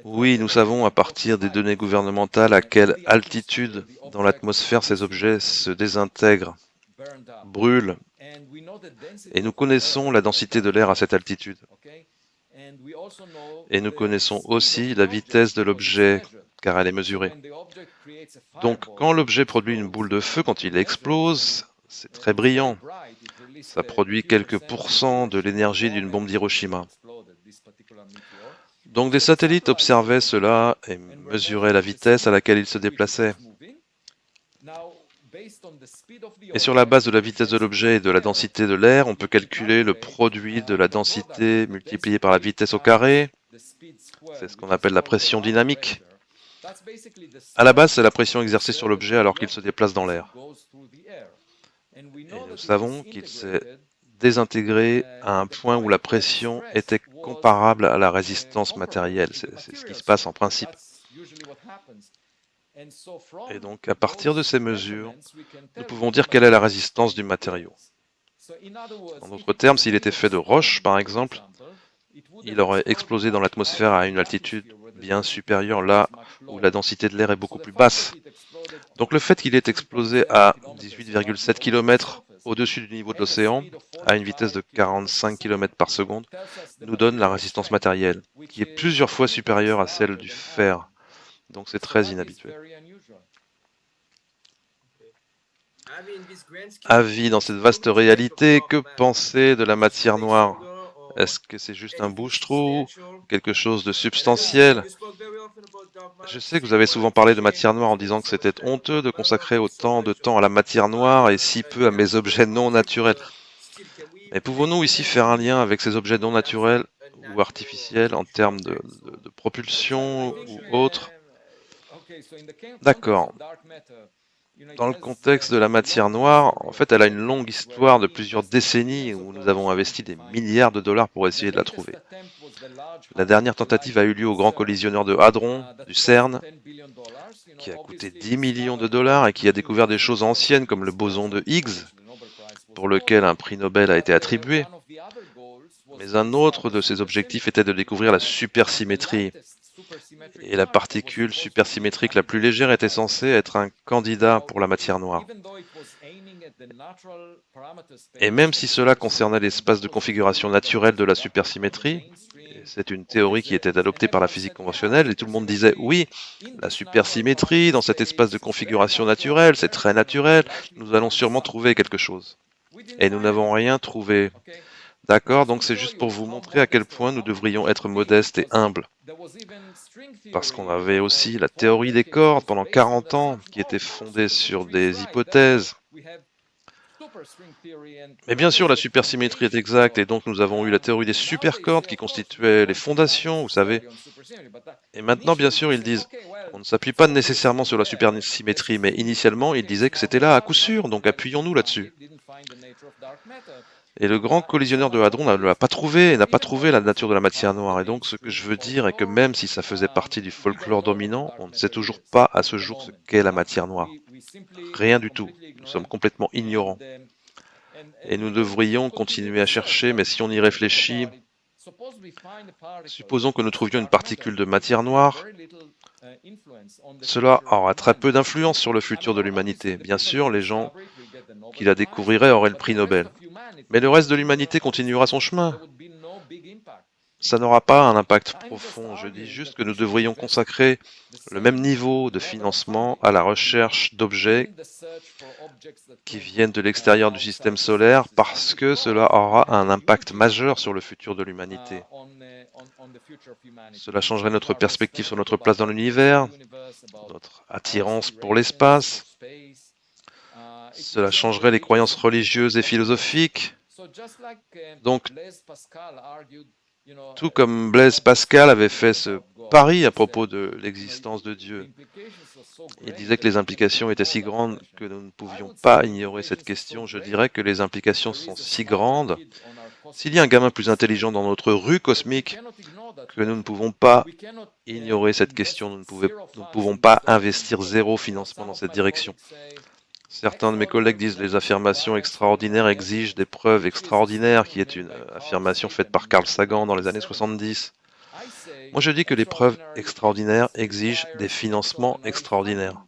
Oui, nous savons à partir des données gouvernementales à quelle altitude dans l'atmosphère ces objets se désintègrent, brûlent, et nous connaissons la densité de l'air à cette altitude. Et nous connaissons aussi la vitesse de l'objet, car elle est mesurée. Donc, quand l'objet produit une boule de feu, quand il explose, c'est très brillant. Ça produit quelques pourcents de l'énergie d'une bombe d'Hiroshima. Donc des satellites observaient cela et mesuraient la vitesse à laquelle il se déplaçait. Et sur la base de la vitesse de l'objet et de la densité de l'air, on peut calculer le produit de la densité multiplié par la vitesse au carré. C'est ce qu'on appelle la pression dynamique. À la base, c'est la pression exercée sur l'objet alors qu'il se déplace dans l'air. Et nous savons qu'il s'est désintégré à un point où la pression était comparable à la résistance matérielle. C'est ce qui se passe en principe. Et donc, à partir de ces mesures, nous pouvons dire quelle est la résistance du matériau. En d'autres termes, s'il était fait de roche, par exemple, il aurait explosé dans l'atmosphère à une altitude bien supérieure là où la densité de l'air est beaucoup plus basse. Donc le fait qu'il ait explosé à 18,7 km au-dessus du niveau de l'océan, à une vitesse de 45 km par seconde, nous donne la résistance matérielle, qui est plusieurs fois supérieure à celle du fer. Donc c'est très inhabituel. Avis dans cette vaste réalité, que penser de la matière noire? Est-ce que c'est juste un bouche-trou, quelque chose de substantiel? Je sais que vous avez souvent parlé de matière noire en disant que c'était honteux de consacrer autant de temps à la matière noire et si peu à mes objets non naturels. Mais pouvons-nous ici faire un lien avec ces objets non naturels ou artificiels en termes de propulsion ou autre? D'accord. Dans le contexte de la matière noire, en fait, elle a une longue histoire de plusieurs décennies où nous avons investi des milliards de dollars pour essayer de la trouver. La dernière tentative a eu lieu au Grand Collisionneur de Hadron, du CERN, qui a coûté 10 millions de dollars et qui a découvert des choses anciennes comme le boson de Higgs, pour lequel un prix Nobel a été attribué. Mais un autre de ses objectifs était de découvrir la supersymétrie. Et la particule supersymétrique la plus légère était censée être un candidat pour la matière noire. Et même si cela concernait l'espace de configuration naturelle de la supersymétrie, c'est une théorie qui était adoptée par la physique conventionnelle, et tout le monde disait oui, la supersymétrie dans cet espace de configuration naturelle, c'est très naturel, nous allons sûrement trouver quelque chose. Et nous n'avons rien trouvé. D'accord, donc c'est juste pour vous montrer à quel point nous devrions être modestes et humbles. Parce qu'on avait aussi la théorie des cordes pendant 40 ans, qui était fondée sur des hypothèses. Mais bien sûr, la supersymétrie est exacte, et donc nous avons eu la théorie des supercordes qui constituaient les fondations, vous savez. Et maintenant, bien sûr, ils disent, on ne s'appuie pas nécessairement sur la supersymétrie, mais initialement, ils disaient que c'était là à coup sûr, donc appuyons-nous là-dessus. Et le grand collisionneur de Hadron ne l'a pas trouvé, et n'a pas trouvé la nature de la matière noire. Et donc, ce que je veux dire est que même si ça faisait partie du folklore dominant, on ne sait toujours pas à ce jour ce qu'est la matière noire. Rien du tout. Nous sommes complètement ignorants. Et nous devrions continuer à chercher, mais si on y réfléchit, supposons que nous trouvions une particule de matière noire, cela aura très peu d'influence sur le futur de l'humanité. Bien sûr, les gens qui la découvriraient auraient le prix Nobel. Mais le reste de l'humanité continuera son chemin. Ça n'aura pas un impact profond. Je dis juste que nous devrions consacrer le même niveau de financement à la recherche d'objets qui viennent de l'extérieur du système solaire parce que cela aura un impact majeur sur le futur de l'humanité. Cela changerait notre perspective sur notre place dans l'univers, notre attirance pour l'espace. Cela changerait les croyances religieuses et philosophiques. Donc, tout comme Blaise Pascal avait fait ce pari à propos de l'existence de Dieu, il disait que les implications étaient si grandes que nous ne pouvions pas ignorer cette question. Je dirais que les implications sont si grandes. S'il y a un gamin plus intelligent dans notre rue cosmique, que nous ne pouvons pas ignorer cette question, nous ne pouvons pas investir zéro financement dans cette direction. Certains de mes collègues disent que les affirmations extraordinaires exigent des preuves extraordinaires, qui est une affirmation faite par Carl Sagan dans les années 70. Moi je dis que les preuves extraordinaires exigent des financements extraordinaires.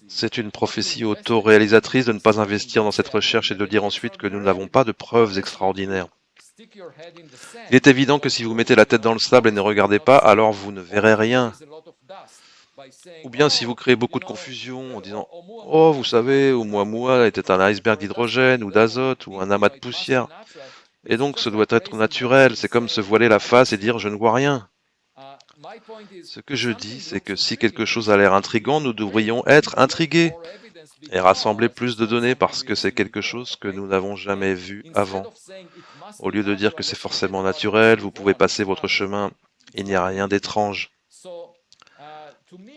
C'est une prophétie auto-réalisatrice de ne pas investir dans cette recherche et de dire ensuite que nous n'avons pas de preuves extraordinaires. Il est évident que si vous mettez la tête dans le sable et ne regardez pas, alors vous ne verrez rien. Ou bien si vous créez beaucoup de confusion en disant « Oh, vous savez, Oumuamua était un iceberg d'hydrogène ou d'azote ou un amas de poussière. Et donc ce doit être naturel, c'est comme se voiler la face et dire « Je ne vois rien ». Ce que je dis, c'est que si quelque chose a l'air intriguant, nous devrions être intrigués et rassembler plus de données parce que c'est quelque chose que nous n'avons jamais vu avant. Au lieu de dire que c'est forcément naturel, vous pouvez passer votre chemin, il n'y a rien d'étrange.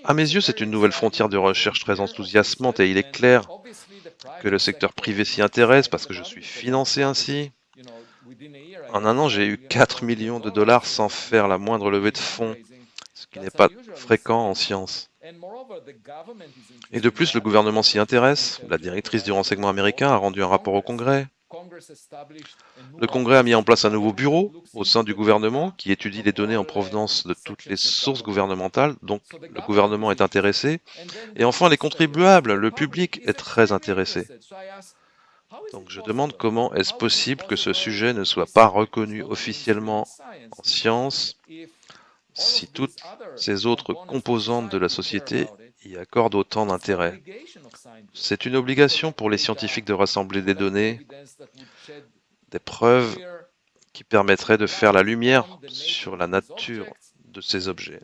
À mes yeux, c'est une nouvelle frontière de recherche très enthousiasmante et il est clair que le secteur privé s'y intéresse parce que je suis financé ainsi. En un an, j'ai eu 4 millions de dollars sans faire la moindre levée de fonds, ce qui n'est pas fréquent en science. Et de plus, le gouvernement s'y intéresse. La directrice du renseignement américain a rendu un rapport au Congrès. Le Congrès a mis en place un nouveau bureau au sein du gouvernement qui étudie les données en provenance de toutes les sources gouvernementales, donc le gouvernement est intéressé. Et enfin, les contribuables, le public est très intéressé. Donc je demande comment est-ce possible que ce sujet ne soit pas reconnu officiellement en science si toutes ces autres composantes de la société y accordent autant d'intérêt. C'est une obligation pour les scientifiques de rassembler des données, des preuves qui permettraient de faire la lumière sur la nature de ces objets.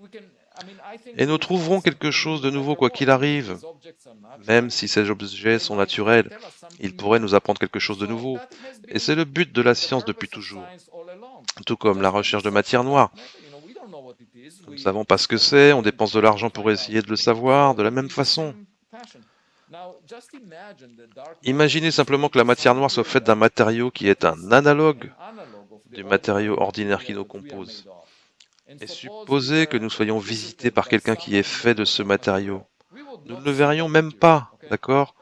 Et nous trouverons quelque chose de nouveau quoi qu'il arrive. Même si ces objets sont naturels, ils pourraient nous apprendre quelque chose de nouveau. Et c'est le but de la science depuis toujours. Tout comme la recherche de matière noire. Nous ne savons pas ce que c'est, on dépense de l'argent pour essayer de le savoir de la même façon. Imaginez simplement que la matière noire soit faite d'un matériau qui est un analogue du matériau ordinaire qui nous compose. Et supposez que nous soyons visités par quelqu'un qui est fait de ce matériau. Nous ne le verrions même pas, d'accord?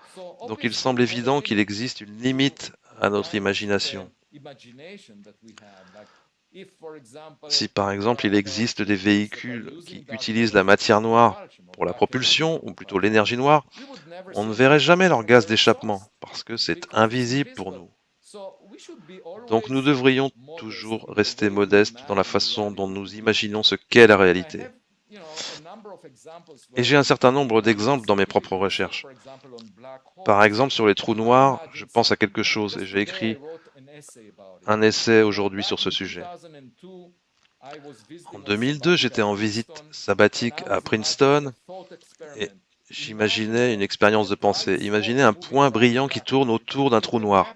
Donc il semble évident qu'il existe une limite à notre imagination. Si par exemple il existe des véhicules qui utilisent la matière noire pour la propulsion, ou plutôt l'énergie noire, on ne verrait jamais leur gaz d'échappement, parce que c'est invisible pour nous. Donc nous devrions toujours rester modestes dans la façon dont nous imaginons ce qu'est la réalité. Et j'ai un certain nombre d'exemples dans mes propres recherches. Par exemple, sur les trous noirs, je pense à quelque chose et j'ai écrit un essai aujourd'hui sur ce sujet. En 2002, j'étais en visite sabbatique à Princeton et j'imaginais une expérience de pensée. Imaginez un point brillant qui tourne autour d'un trou noir.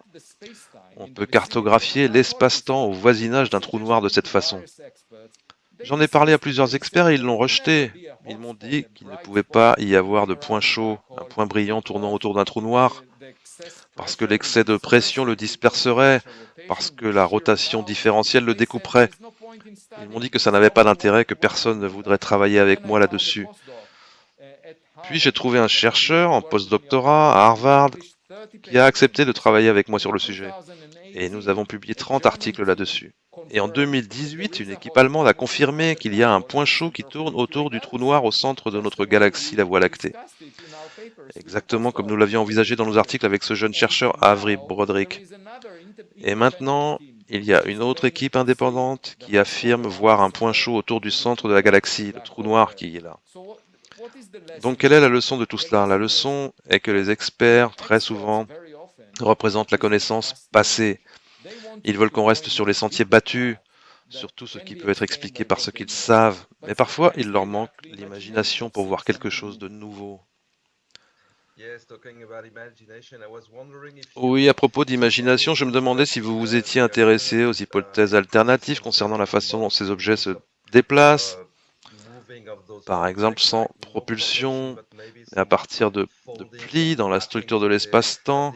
On peut cartographier l'espace-temps au voisinage d'un trou noir de cette façon. J'en ai parlé à plusieurs experts et ils l'ont rejeté. Ils m'ont dit qu'il ne pouvait pas y avoir de point chaud, un point brillant tournant autour d'un trou noir, parce que l'excès de pression le disperserait, parce que la rotation différentielle le découperait. Ils m'ont dit que ça n'avait pas d'intérêt, que personne ne voudrait travailler avec moi là-dessus. Puis j'ai trouvé un chercheur en postdoctorat à Harvard qui a accepté de travailler avec moi sur le sujet. Et nous avons publié 30 articles là-dessus. Et en 2018, une équipe allemande a confirmé qu'il y a un point chaud qui tourne autour du trou noir au centre de notre galaxie, la Voie lactée. Exactement comme nous l'avions envisagé dans nos articles avec ce jeune chercheur Avery Broderick. Et maintenant, il y a une autre équipe indépendante qui affirme voir un point chaud autour du centre de la galaxie, le trou noir qui est là. Donc quelle est la leçon de tout cela? La leçon est que les experts, très souvent, représentent la connaissance passée. Ils veulent qu'on reste sur les sentiers battus, sur tout ce qui peut être expliqué par ce qu'ils savent, mais parfois il leur manque l'imagination pour voir quelque chose de nouveau. Oui, à propos d'imagination, je me demandais si vous vous étiez intéressé aux hypothèses alternatives concernant la façon dont ces objets se déplacent, par exemple sans propulsion, mais à partir de plis dans la structure de l'espace-temps,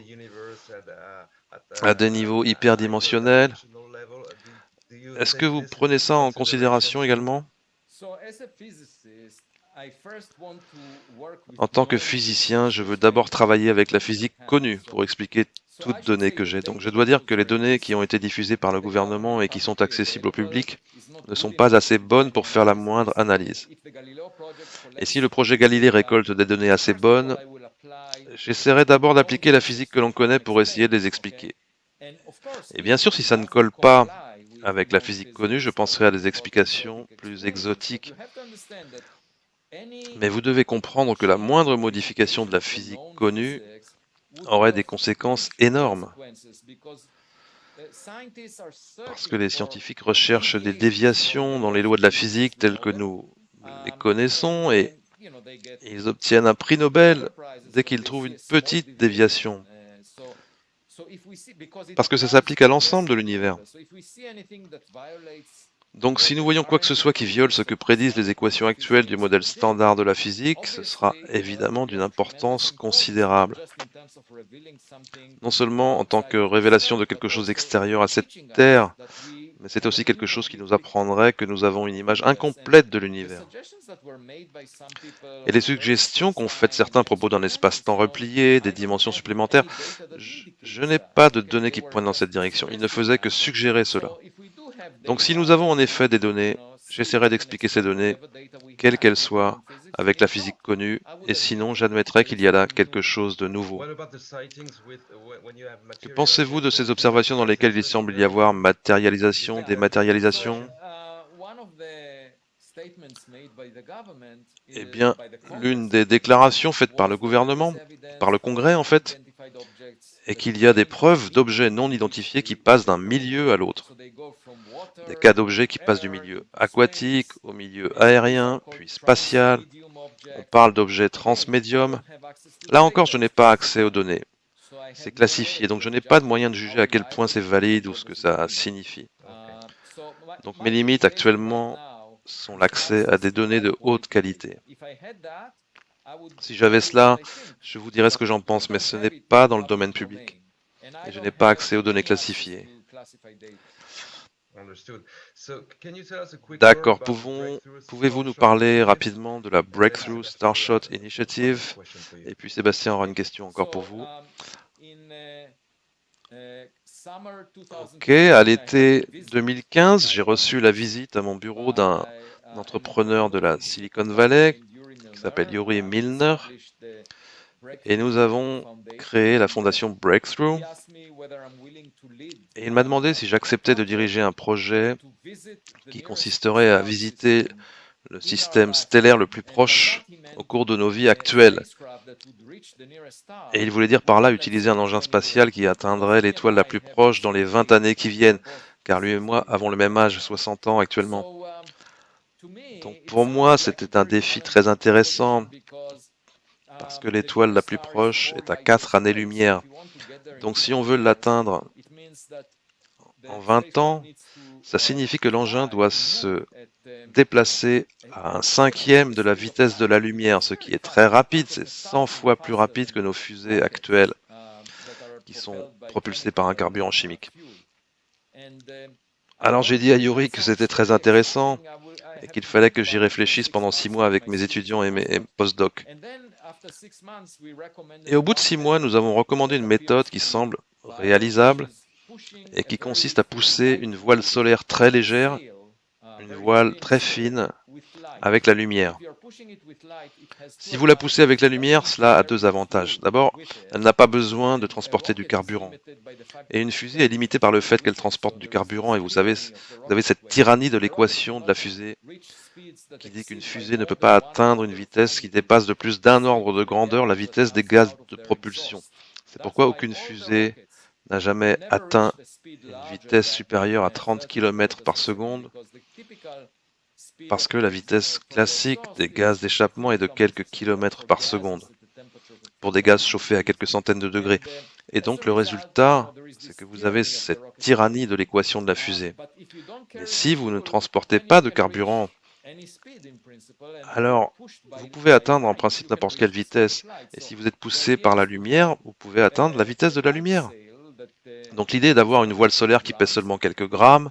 à des niveaux hyperdimensionnels. Est-ce que vous prenez ça en considération également? En tant que physicien, je veux d'abord travailler avec la physique connue pour expliquer toute donnée que j'ai. Donc je dois dire que les données qui ont été diffusées par le gouvernement et qui sont accessibles au public ne sont pas assez bonnes pour faire la moindre analyse. Et si le projet Galilée récolte des données assez bonnes, j'essaierai d'abord d'appliquer la physique que l'on connaît pour essayer de les expliquer. Et bien sûr, si ça ne colle pas avec la physique connue, je penserai à des explications plus exotiques. Mais vous devez comprendre que la moindre modification de la physique connue aurait des conséquences énormes. Parce que les scientifiques recherchent des déviations dans les lois de la physique telles que nous les connaissons et ils obtiennent un prix Nobel dès qu'ils trouvent une petite déviation. Parce que ça s'applique à l'ensemble de l'univers. Donc si nous voyons quoi que ce soit qui viole ce que prédisent les équations actuelles du modèle standard de la physique, ce sera évidemment d'une importance considérable. Non seulement en tant que révélation de quelque chose extérieur à cette Terre, mais c'est aussi quelque chose qui nous apprendrait que nous avons une image incomplète de l'univers. Et les suggestions qu'ont faites certains à propos d'un espace-temps replié, des dimensions supplémentaires, je n'ai pas de données qui pointent dans cette direction. Ils ne faisaient que suggérer cela. Donc si nous avons en effet des données, j'essaierai d'expliquer ces données, quelles qu'elles soient, avec la physique connue, et sinon j'admettrai qu'il y a là quelque chose de nouveau. Que pensez-vous de ces observations dans lesquelles il semble y avoir matérialisation, dématérialisation? Eh bien, l'une des déclarations faites par le gouvernement, par le Congrès en fait, est qu'il y a des preuves d'objets non identifiés qui passent d'un milieu à l'autre. Des cas d'objets qui passent du milieu aquatique au milieu aérien, puis spatial. On parle d'objets transmédiums. Là encore, je n'ai pas accès aux données. C'est classifié, donc je n'ai pas de moyen de juger à quel point c'est valide ou ce que ça signifie. Donc mes limites actuellement sont l'accès à des données de haute qualité. Si j'avais cela, je vous dirais ce que j'en pense, mais ce n'est pas dans le domaine public et je n'ai pas accès aux données classifiées. D'accord, pouvez-vous nous parler rapidement de la Breakthrough Starshot Initiative? Et puis Sébastien aura une question encore pour vous. Ok, à l'été 2015, j'ai reçu la visite à mon bureau d'un entrepreneur de la Silicon Valley qui s'appelle Yuri Milner et nous avons créé la fondation Breakthrough et il m'a demandé si j'acceptais de diriger un projet qui consisterait à visiter le système stellaire le plus proche au cours de nos vies actuelles. Et il voulait dire par là utiliser un engin spatial qui atteindrait l'étoile la plus proche dans les 20 années qui viennent, car lui et moi avons le même âge, 60 ans actuellement. Donc pour moi, c'était un défi très intéressant, parce que l'étoile la plus proche est à 4 années-lumière. Donc si on veut l'atteindre en 20 ans, ça signifie que l'engin doit se déplacer à un cinquième de la vitesse de la lumière, ce qui est très rapide, c'est 100 fois plus rapide que nos fusées actuelles qui sont propulsées par un carburant chimique. Alors j'ai dit à Yuri que c'était très intéressant et qu'il fallait que j'y réfléchisse pendant 6 mois avec mes étudiants et mes post-docs. Et au bout de 6 mois, nous avons recommandé une méthode qui semble réalisable et qui consiste à pousser une voile solaire très légère, une voile très fine, avec la lumière. Si vous la poussez avec la lumière, cela a deux avantages. D'abord, elle n'a pas besoin de transporter du carburant. Et une fusée est limitée par le fait qu'elle transporte du carburant. Et vous savez, vous avez cette tyrannie de l'équation de la fusée qui dit qu'une fusée ne peut pas atteindre une vitesse qui dépasse de plus d'un ordre de grandeur la vitesse des gaz de propulsion. C'est pourquoi aucune fusée n'a jamais atteint une vitesse supérieure à 30 km par seconde, parce que la vitesse classique des gaz d'échappement est de quelques kilomètres par seconde, pour des gaz chauffés à quelques centaines de degrés. Et donc le résultat, c'est que vous avez cette tyrannie de l'équation de la fusée. Mais si vous ne transportez pas de carburant, alors vous pouvez atteindre en principe n'importe quelle vitesse. Et si vous êtes poussé par la lumière, vous pouvez atteindre la vitesse de la lumière. Donc l'idée est d'avoir une voile solaire qui pèse seulement quelques grammes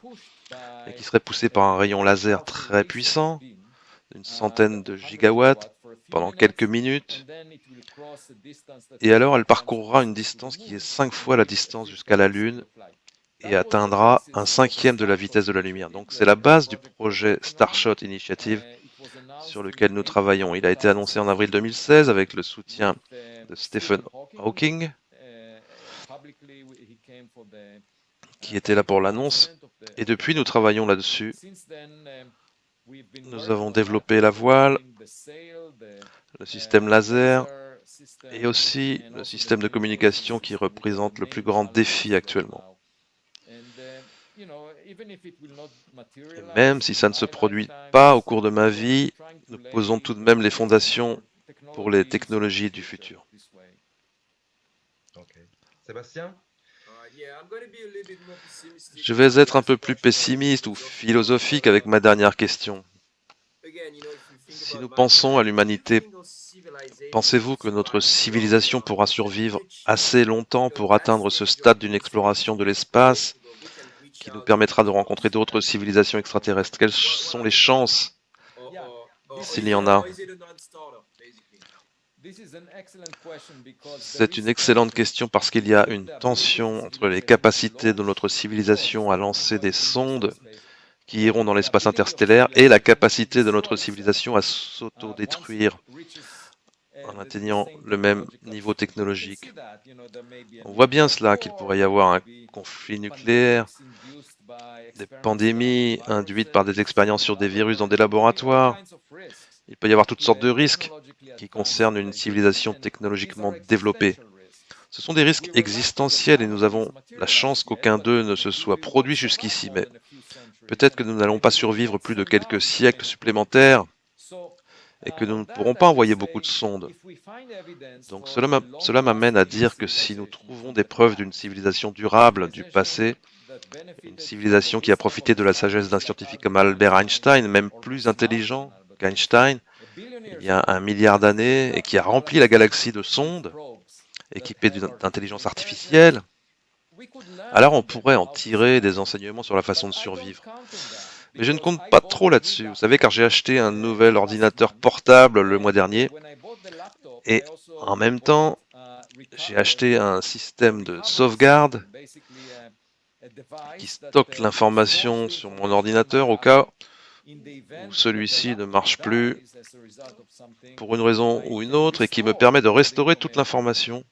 et qui serait poussée par un rayon laser très puissant, une centaine de gigawatts, pendant quelques minutes. Et alors elle parcourra une distance qui est 5 fois la distance jusqu'à la Lune et atteindra un cinquième de la vitesse de la lumière. Donc c'est la base du projet Starshot Initiative sur lequel nous travaillons. Il a été annoncé en avril 2016 avec le soutien de Stephen Hawking, qui était là pour l'annonce. Et depuis, nous travaillons là-dessus. Nous avons développé la voile, le système laser et aussi le système de communication qui représente le plus grand défi actuellement. Et même si ça ne se produit pas au cours de ma vie, nous posons tout de même les fondations pour les technologies du futur. Ok. Sébastien? Je vais être un peu plus pessimiste ou philosophique avec ma dernière question. Si nous pensons à l'humanité, pensez-vous que notre civilisation pourra survivre assez longtemps pour atteindre ce stade d'une exploration de l'espace qui nous permettra de rencontrer d'autres civilisations extraterrestres? Quelles sont les chances, s'il y en a? C'est une excellente question parce qu'il y a une tension entre les capacités de notre civilisation à lancer des sondes qui iront dans l'espace interstellaire et la capacité de notre civilisation à s'autodétruire en atteignant le même niveau technologique. On voit bien cela, qu'il pourrait y avoir un conflit nucléaire, des pandémies induites par des expériences sur des virus dans des laboratoires. Il peut y avoir toutes sortes de risques qui concernent une civilisation technologiquement développée. Ce sont des risques existentiels et nous avons la chance qu'aucun d'eux ne se soit produit jusqu'ici, mais peut-être que nous n'allons pas survivre plus de quelques siècles supplémentaires et que nous ne pourrons pas envoyer beaucoup de sondes. Donc cela m'amène à dire que si nous trouvons des preuves d'une civilisation durable du passé, une civilisation qui a profité de la sagesse d'un scientifique comme Albert Einstein, même plus intelligent qu'Einstein, il y a 1 milliard d'années et qui a rempli la galaxie de sondes équipées d'intelligence artificielle, alors on pourrait en tirer des enseignements sur la façon de survivre. Mais je ne compte pas trop là-dessus, vous savez, car j'ai acheté un nouvel ordinateur portable le mois dernier et en même temps, j'ai acheté un système de sauvegarde qui stocke l'information sur mon ordinateur au cas où celui-ci ne marche plus pour une raison ou une autre et qui me permet de restaurer toute l'information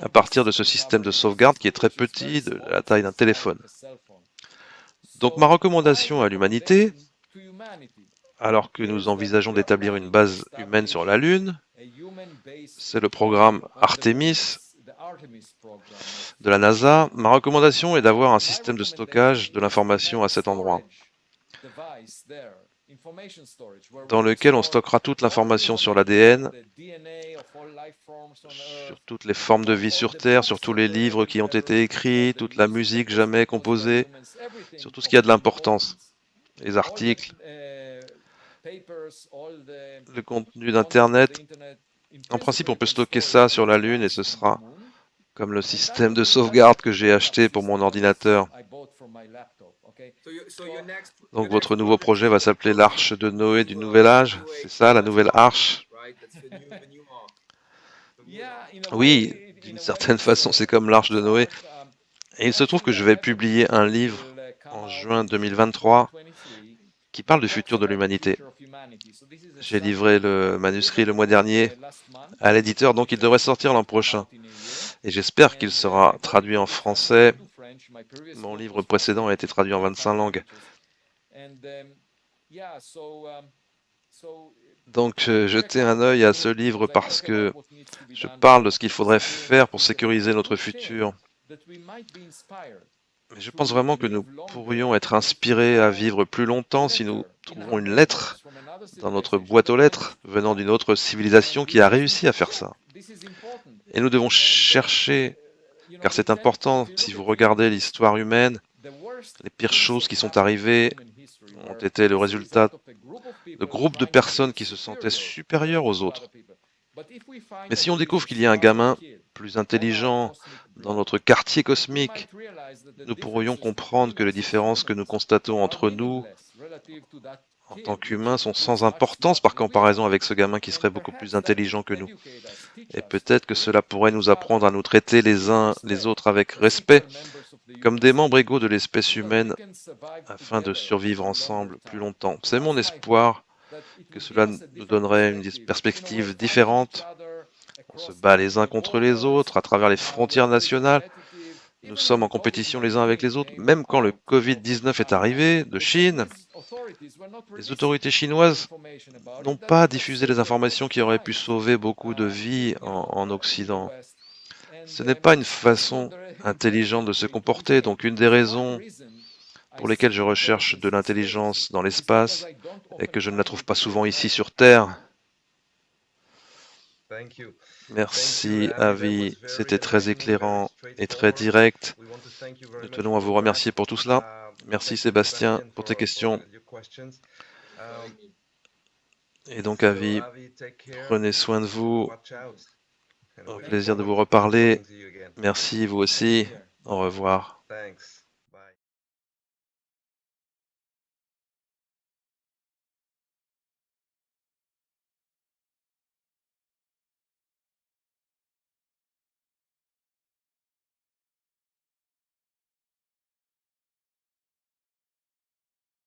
à partir de ce système de sauvegarde qui est très petit, de la taille d'un téléphone. Donc ma recommandation à l'humanité, alors que nous envisageons d'établir une base humaine sur la Lune, c'est le programme Artemis de la NASA. Ma recommandation est d'avoir un système de stockage de l'information à cet endroit, dans lequel on stockera toute l'information sur l'ADN, sur toutes les formes de vie sur Terre, sur tous les livres qui ont été écrits, toute la musique jamais composée, sur tout ce qui a de l'importance, les articles, le contenu d'Internet. En principe, on peut stocker ça sur la Lune et ce sera comme le système de sauvegarde que j'ai acheté pour mon ordinateur. Donc votre nouveau projet va s'appeler l'Arche de Noé du Nouvel Âge, c'est ça, la nouvelle arche? Oui, d'une certaine façon, c'est comme l'Arche de Noé. Et il se trouve que je vais publier un livre en juin 2023 qui parle du futur de l'humanité. J'ai livré le manuscrit le mois dernier à l'éditeur, donc il devrait sortir l'an prochain. Et j'espère qu'il sera traduit en français. Mon livre précédent a été traduit en 25 langues. Donc jetez un œil à ce livre parce que je parle de ce qu'il faudrait faire pour sécuriser notre futur. Mais je pense vraiment que nous pourrions être inspirés à vivre plus longtemps si nous trouvons une lettre dans notre boîte aux lettres venant d'une autre civilisation qui a réussi à faire ça. Et nous devons chercher, car c'est important, si vous regardez l'histoire humaine, les pires choses qui sont arrivées ont été le résultat de groupes de personnes qui se sentaient supérieures aux autres. Mais si on découvre qu'il y a un gamin plus intelligent dans notre quartier cosmique, nous pourrions comprendre que les différences que nous constatons entre nous en tant qu'humains sont sans importance par comparaison avec ce gamin qui serait beaucoup plus intelligent que nous. Et peut-être que cela pourrait nous apprendre à nous traiter les uns les autres avec respect, comme des membres égaux de l'espèce humaine, afin de survivre ensemble plus longtemps. C'est mon espoir que cela nous donnerait une perspective différente. On se bat les uns contre les autres à travers les frontières nationales. Nous sommes en compétition les uns avec les autres. Même quand le Covid-19 est arrivé de Chine, les autorités chinoises n'ont pas diffusé les informations qui auraient pu sauver beaucoup de vies en Occident. Ce n'est pas une façon intelligente de se comporter, donc une des raisons pour lesquelles je recherche de l'intelligence dans l'espace et que je ne la trouve pas souvent ici sur Terre. Merci, Avi. C'était très éclairant et très direct. Nous tenons à vous remercier pour tout cela. Merci, Sébastien, pour tes questions. Et donc, Avi, prenez soin de vous. Au plaisir de vous reparler. Merci, vous aussi. Au revoir.